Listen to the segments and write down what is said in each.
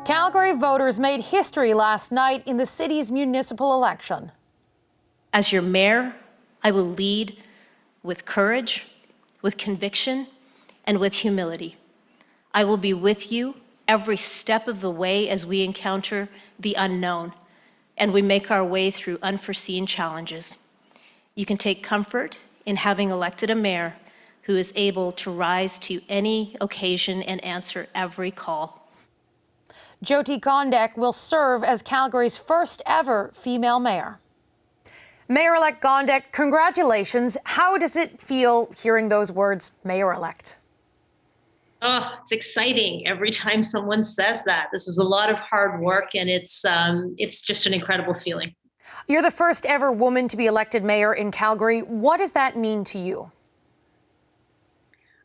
Calgary voters made history last night in the city's municipal election. As your mayor, I will lead with courage, with conviction, and with humility. I will be with you every step of the way as we encounter the unknown and we make our way through unforeseen challenges. You can take comfort in having elected a mayor who is able to rise to any occasion and answer every call. Jyoti Gondek will serve as Calgary's first ever female mayor. Mayor-elect Gondek, congratulations. How does it feel hearing those words, mayor-elect? Oh, it's exciting every time someone says that. This is a lot of hard work, and it's just an incredible feeling. You're the first ever woman to be elected mayor in Calgary. What does that mean to you?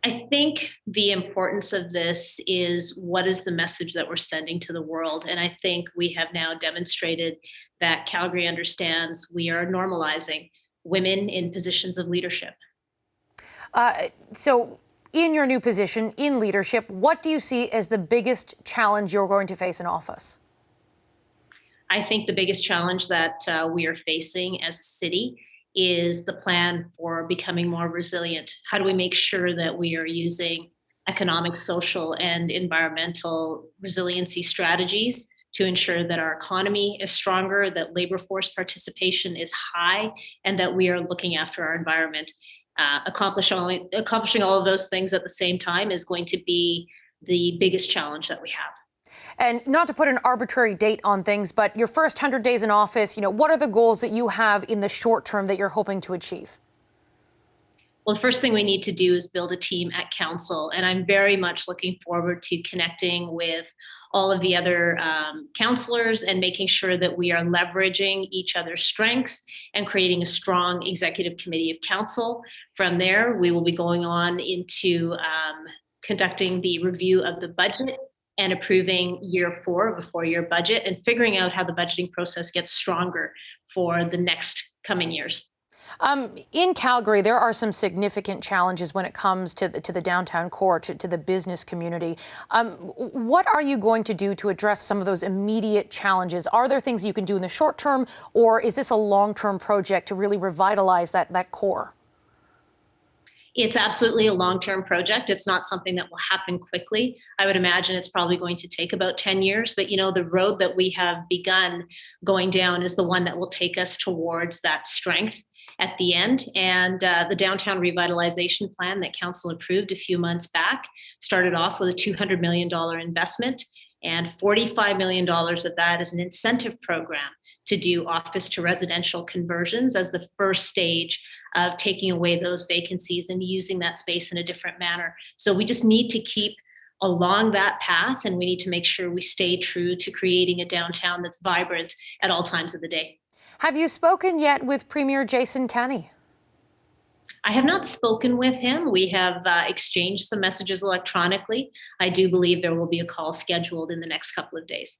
I think the importance of this is what is the message that we're sending to the world. And I think we have now demonstrated that Calgary understands we are normalizing women in positions of leadership. So in your new position in leadership, what do you see as the biggest challenge you're going to face in office? I think the biggest challenge that we are facing as a city is the plan for becoming more resilient. How do we make sure that we are using economic, social, and environmental resiliency strategies to ensure that our economy is stronger, that labor force participation is high, and that we are looking after our environment? Accomplishing all of those things at the same time is going to be the biggest challenge that we have. And not to put an arbitrary date on things, but your first 100 days in office, what are the goals that you have in the short term that you're hoping to achieve? Well, the first thing we need to do is build a team at council. And I'm very much looking forward to connecting with all of the other councillors and making sure that we are leveraging each other's strengths and creating a strong executive committee of council. From there, we will be going on into conducting the review of the budget and approving year 4 of a 4-year budget and figuring out how the budgeting process gets stronger for the next coming years. In Calgary, there are some significant challenges when it comes to the downtown core, to the business community. What are you going to do to address some of those immediate challenges? Are there things you can do in the short term, or is this a long-term project to really revitalize that core? It's absolutely a long-term project. It's not something that will happen quickly. I would imagine it's probably going to take about 10 years, but the road that we have begun going down is the one that will take us towards that strength at the end. And the downtown revitalization plan that council approved a few months back started off with a $200 million investment, and $45 million of that is an incentive program to do office to residential conversions as the first stage of taking away those vacancies and using that space in a different manner. So we just need to keep along that path, and we need to make sure we stay true to creating a downtown that's vibrant at all times of the day. Have you spoken yet with Premier Jason Kenney? I have not spoken with him. We have exchanged some messages electronically. I do believe there will be a call scheduled in the next couple of days.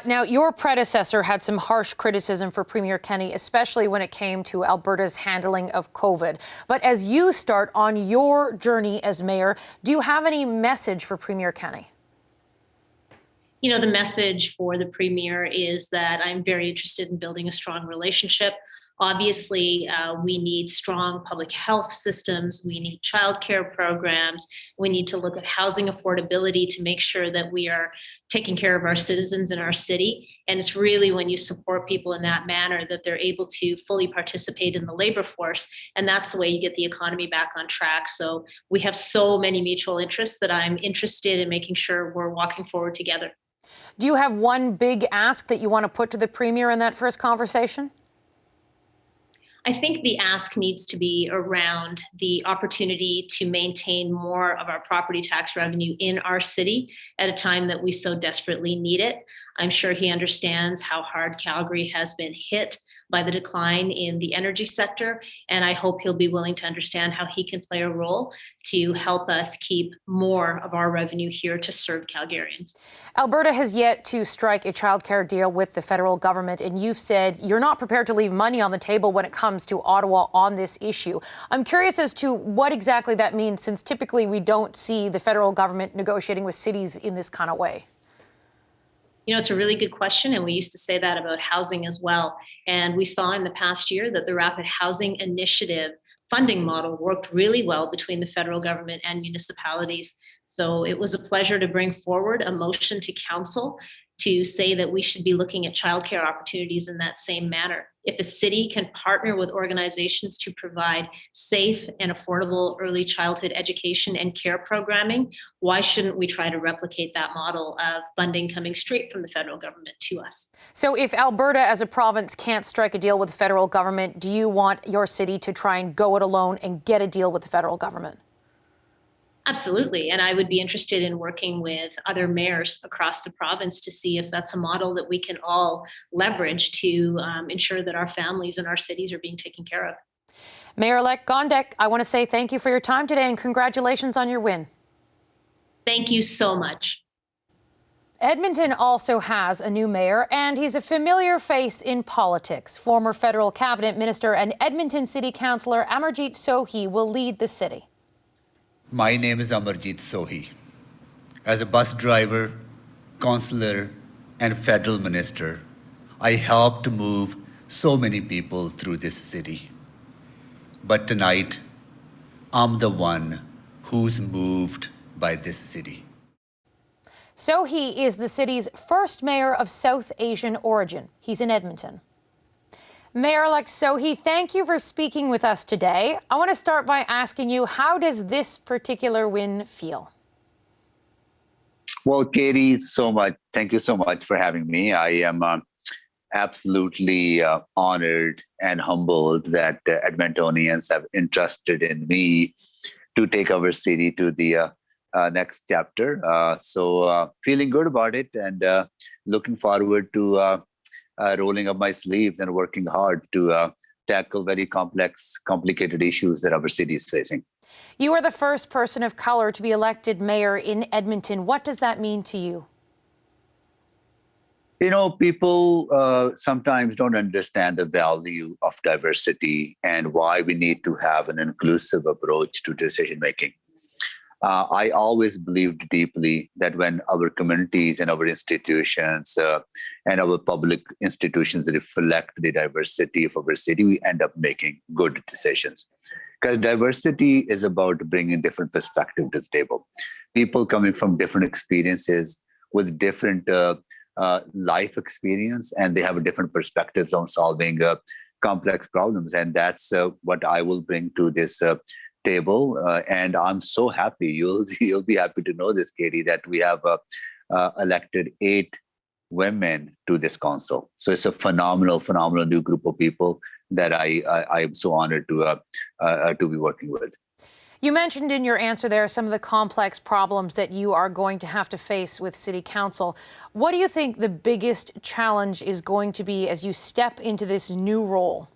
Now, your predecessor had some harsh criticism for Premier Kenney, especially when it came to Alberta's handling of COVID. But as you start on your journey as mayor, do you have any message for Premier Kenney? The message for the Premier is that I'm very interested in building a strong relationship. Obviously, we need strong public health systems. We need childcare programs. We need to look at housing affordability to make sure that we are taking care of our citizens in our city. And it's really when you support people in that manner that they're able to fully participate in the labor force. And that's the way you get the economy back on track. So we have so many mutual interests that I'm interested in making sure we're walking forward together. Do you have one big ask that you want to put to the Premier in that first conversation? I think the ask needs to be around the opportunity to maintain more of our property tax revenue in our city at a time that we so desperately need it. I'm sure he understands how hard Calgary has been hit by the decline in the energy sector, and I hope he'll be willing to understand how he can play a role to help us keep more of our revenue here to serve Calgarians. Alberta has yet to strike a childcare deal with the federal government, and you've said you're not prepared to leave money on the table when it comes to Ottawa on this issue. I'm curious as to what exactly that means, since typically we don't see the federal government negotiating with cities in this kind of way. It's a really good question, and we used to say that about housing as well. And we saw in the past year that the Rapid Housing Initiative funding model worked really well between the federal government and municipalities. So it was a pleasure to bring forward a motion to council to say that we should be looking at childcare opportunities in that same manner. If a city can partner with organizations to provide safe and affordable early childhood education and care programming, why shouldn't we try to replicate that model of funding coming straight from the federal government to us? So if Alberta as a province can't strike a deal with the federal government, do you want your city to try and go it alone and get a deal with the federal government? Absolutely. And I would be interested in working with other mayors across the province to see if that's a model that we can all leverage to ensure that our families and our cities are being taken care of. Mayor-elect Gondek, I want to say thank you for your time today and congratulations on your win. Thank you so much. Edmonton also has a new mayor, and he's a familiar face in politics. Former federal cabinet minister and Edmonton City Councillor Amarjeet Sohi will lead the city. My name is Amarjeet Sohi. As a bus driver, councillor, and federal minister, I helped to move so many people through this city. But tonight, I'm the one who's moved by this city. Sohi is the city's first mayor of South Asian origin. He's in Edmonton. Mayor-elect Sohi, thank you for speaking with us today. I want to start by asking you, how does this particular win feel? Well, Katie, thank you so much for having me. I am absolutely honored and humbled that Edmontonians have entrusted in me to take our city to the next chapter. So feeling good about it and looking forward to rolling up my sleeves and working hard to tackle very complicated issues that our city is facing. You are the first person of color to be elected mayor in Edmonton. What does that mean to you? People sometimes don't understand the value of diversity and why we need to have an inclusive approach to decision making. I always believed deeply that when our communities and our institutions and our public institutions reflect the diversity of our city, we end up making good decisions. Because diversity is about bringing different perspectives to the table. People coming from different experiences with different life experience, and they have different perspectives on solving complex problems. And that's what I will bring to this table, and I'm so happy. You'll be happy to know this, Katie, that we have elected 8 women to this council. So it's a phenomenal new group of people that I'm so honored to be working with. You mentioned in your answer there some of the complex problems that you are going to have to face with City Council. What do you think the biggest challenge is going to be as you step into this new role?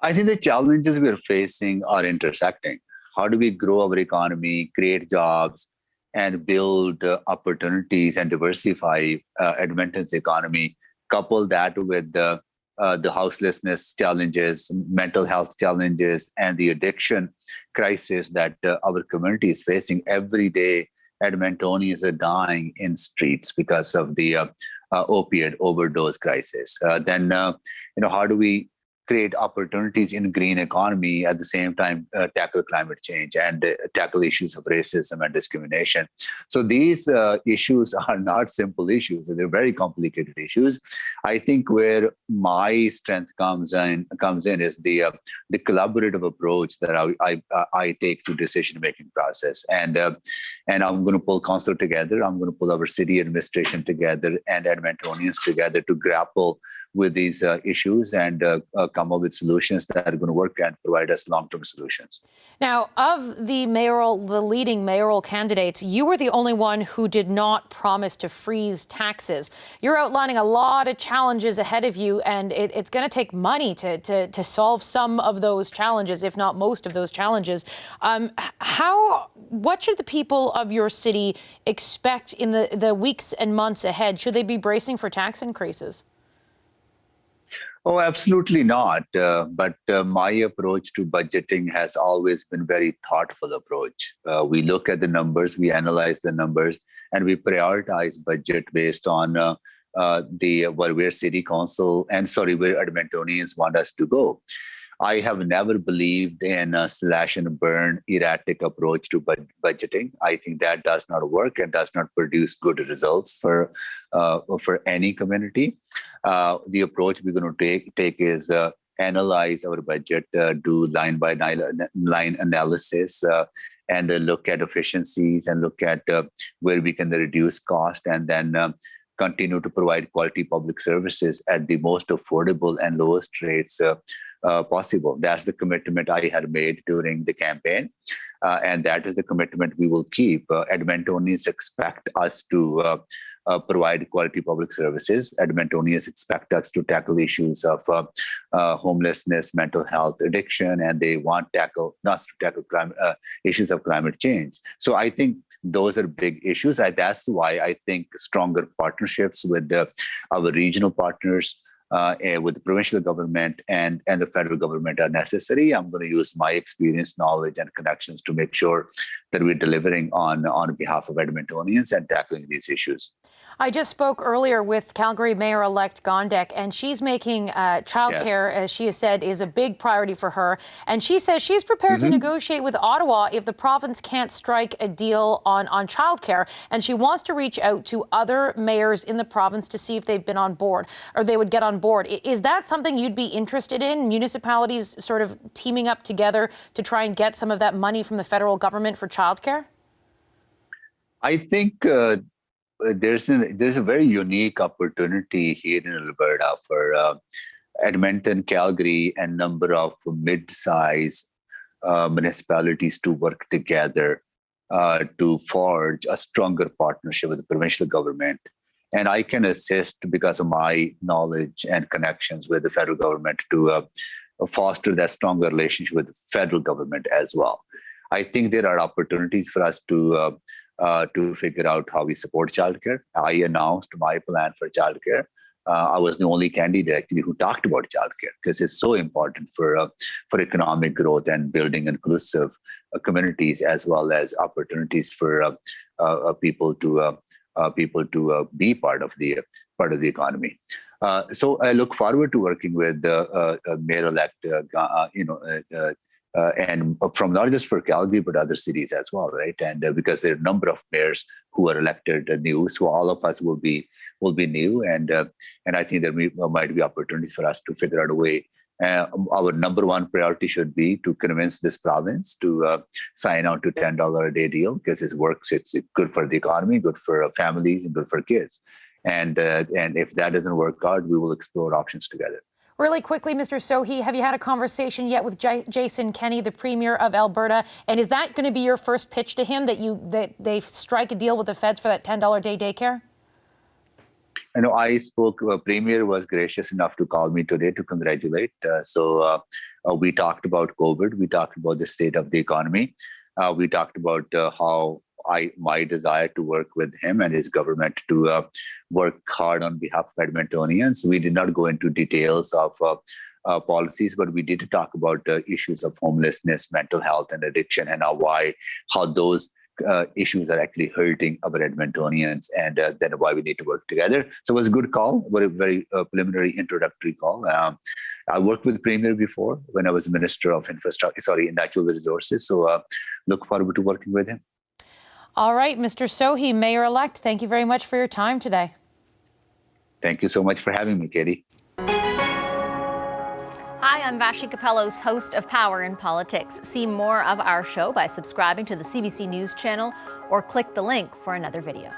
I think the challenges we are facing are intersecting. How do we grow our economy, create jobs, and build opportunities and diversify Edmonton's economy? Couple that with the houselessness challenges, mental health challenges, and the addiction crisis that our community is facing. Every day, Edmontonians are dying in streets because of the opiate overdose crisis. Then, how do we create opportunities in green economy at the same time tackle climate change and tackle issues of racism and discrimination? So these issues are not simple issues. They're very complicated issues. I think where my strength comes in is the collaborative approach that I take to decision-making process. And I'm going to pull council together. I'm going to pull our city administration together and Edmontonians together to grapple with these issues and come up with solutions that are going to work and provide us long-term solutions. Now, of the leading mayoral candidates, you were the only one who did not promise to freeze taxes. You're outlining a lot of challenges ahead of you, and it's going to take money to solve some of those challenges, if not most of those challenges. What should the people of your city expect in the weeks and months ahead? Should they be bracing for tax increases? Oh, absolutely not. But my approach to budgeting has always been very thoughtful approach. We look at the numbers, we analyze the numbers, and we prioritize budget based on where city council and where Edmontonians want us to go. I have never believed in a slash and burn erratic approach to budgeting. I think that does not work and does not produce good results for any community. The approach we're going to take is analyze our budget, do line by line analysis, and look at efficiencies and look at where we can reduce cost, and then continue to provide quality public services at the most affordable and lowest rates possible. That's the commitment I had made during the campaign, and that is the commitment we will keep. Edmontonians expect us to provide quality public services. Edmontonians expect us to tackle issues of homelessness, mental health, addiction, and they want us to tackle issues of climate change. So I think those are big issues. That's why I think stronger partnerships with our regional partners, with the provincial government and the federal government are necessary. I'm going to use my experience, knowledge, and connections to make sure that we're delivering on behalf of Edmontonians and tackling these issues. I just spoke earlier with Calgary Mayor-elect Gondek, and she's making childcare, as she has said, is a big priority for her. And she says she's prepared to negotiate with Ottawa if the province can't strike a deal on childcare. And she wants to reach out to other mayors in the province to see if they've been on board, or they would get on board. Is that something you'd be interested in, municipalities sort of teaming up together to try and get some of that money from the federal government for childcare? I think there's a very unique opportunity here in Alberta for Edmonton, Calgary, and number of mid-size municipalities to work together to forge a stronger partnership with the provincial government. And I can assist because of my knowledge and connections with the federal government to foster that stronger relationship with the federal government as well. I think there are opportunities for us to figure out how we support childcare. I announced my plan for childcare. I was the only candidate actually who talked about childcare because it's so important for economic growth and building inclusive communities, as well as opportunities for people to be part of the economy. So I look forward to working with Mayor-elect, and from not just for Calgary but other cities as well, right? And because there are a number of mayors who are elected new, so all of us will be new, and I think there might be opportunities for us to figure out a way. Our number one priority should be to convince this province to sign on to $10 a day deal, because it works. It's good for the economy, good for families, and good for kids. And if that doesn't work out, we will explore options together. Really quickly, Mr. Sohi, have you had a conversation yet with Jason Kenney, the Premier of Alberta? And is that going to be your first pitch to him, that they strike a deal with the feds for that $10 a day daycare? I know I spoke. Premier was gracious enough to call me today to congratulate. So we talked about COVID. We talked about the state of the economy. We talked about how my desire to work with him and his government to work hard on behalf of Edmontonians. We did not go into details of policies, but we did talk about issues of homelessness, mental health, and addiction, and how those issues are actually hurting our Edmontonians, and then why we need to work together. So it was a good call, very preliminary introductory call. I worked with the Premier before when I was Minister of Natural Resources. So look forward to working with him. All right, Mr. Sohi, Mayor-elect, thank you very much for your time today. Thank you so much for having me, Katie. Hi, I'm Vashi Capellos, host of Power in Politics. See more of our show by subscribing to the CBC News channel or click the link for another video.